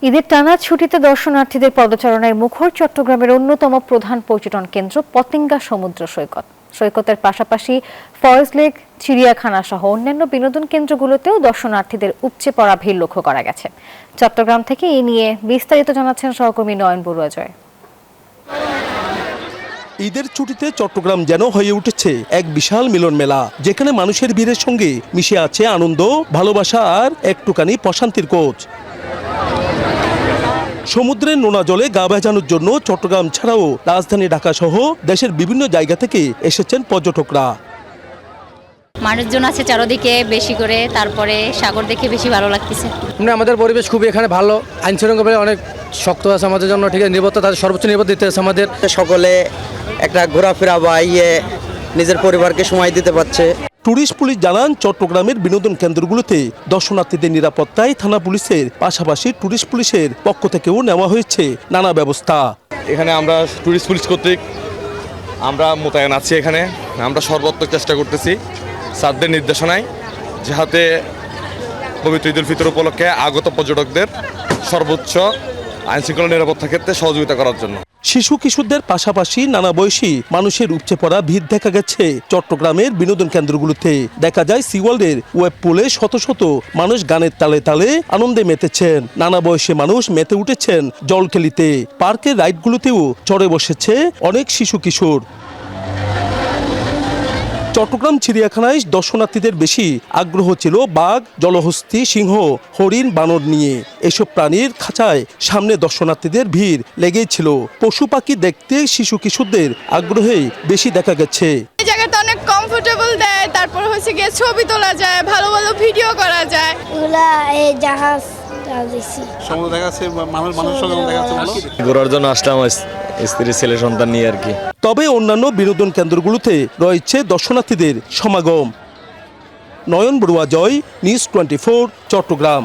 ঈদের টানা ছুটিতে দর্শনার্থীদের পদচারণায় মুখর চট্টগ্রামের অন্যতম প্রধান পর্যটন কেন্দ্র পতেঙ্গা সমুদ্র সৈকত। সৈকতের পাশাপাশি ফরেস্ট লেক, চিড়িয়াখানা সহ অন্যান্য বিনোদন কেন্দ্রগুলোতেও দর্শনার্থীদের উপচে পড়া ভিড় লক্ষ্য করা গেছে। চট্টগ্রাম থেকে এ নিয়ে বিস্তারিত জানাচ্ছেন সহকর্মী নয়ন বড়ুয়া জয়। ঈদের ছুটিতে চট্টগ্রাম যেন হয়ে উঠেছে এক বিশাল মিলন মেলা, যেখানে মানুষের ভিড়ের সঙ্গে মিশে আছে আনন্দ, ভালোবাসা আর একটুখানি প্রশান্তির কোচ। সমুদ্রের নোনা জলে গা ভেজানোর জন্য চট্টগ্রাম ছাড়াও রাজধানী ঢাকা সহ দেশের বিভিন্ন জায়গা থেকে এসেছেন পর্যটকরা। মানুষজন আছে চারদিকে বেশি করে, তারপরে সাগর দেখে বেশি ভালো লাগতেছে। আমাদের পরিবেশ খুবই এখানে ভালো, আইন শৃঙ্খলা অনেক শক্ত আছে আমাদের জন্য, ঠিক আছে, নিরাপত্তা তাদের সর্বোচ্চ নিরাপত্তা দিতে আছে আমাদের। সকলে একটা ঘোরাফেরা বা নিজের পরিবারকে সময় দিতে পারছে। টুরিস্ট পুলিশ জানান, চট্টগ্রামের বিনোদন কেন্দ্রগুলোতে দর্শনার্থীদের নিরাপত্তায় থানা পুলিশের পাশাপাশি টুরিস্ট পুলিশের পক্ষ থেকেও নেওয়া হয়েছে নানা ব্যবস্থা। এখানে আমরা টুরিস্ট পুলিশ কর্তৃক আমরা মোতায়েন আছি। এখানে আমরা সর্বোত্তম চেষ্টা করতেছি স্যারদের নির্দেশনায়, যাতে পবিত্র ঈদুল ফিতর উপলক্ষে আগত পর্যটকদের সর্বোচ্চ আইনশৃঙ্খলা নিরাপত্তার ক্ষেত্রে সহযোগিতা করার জন্য। শিশু কিশোরদের পাশাপাশি নানা বয়সী মানুষের উপচে পড়া ভিড় দেখা গেছে চট্টগ্রামের বিনোদন কেন্দ্রগুলোতে। দেখা যায় সিওয়ার্ল্ডের ওয়েব পুলে শত শত মানুষ গানের তালে তালে আনন্দে মেতেছেন। নানা বয়সী মানুষ মেতে উঠেছেন জলকেলিতে। পার্কের রাইডগুলোতেও চড়ে বসেছে অনেক শিশু কিশোর। চট্টগ্রাম চিড়িয়াখানায় দর্শনার্থীদের বেশি আগ্রহ ছিল বাঘ, জলহস্তী, সিংহ, হরিণ, বানর নিয়ে। এসব প্রাণীর খাঁচায় সামনে দর্শনার্থীদের ভিড় লেগেই ছিল। পশু পাখি দেখতে শিশু কিশোরদের আগ্রহে বেশি দেখা গেছে। এই জায়গাটা অনেক কমফোর্টেবল দেয়, তারপর হচ্ছে গিয়ে ছবি তোলা যায়, ভালো ভালো ভিডিও করা যায়। এগুলা এই জাহাজ সমুদ্র দেখা যাচ্ছে, মানুষের সঙ্গে দেখা যাচ্ছে। ঘোরার জন্য আসলাম স্ত্রী ছেলে সন্তান নিয়ে আর কি। তবে অন্যান্য বিনোদন কেন্দ্রগুলোতে রয়েছে দর্শনার্থীদের সমাগম। নয়ন বড়ুয়া জয়, নিউজ 24, চট্টগ্রাম।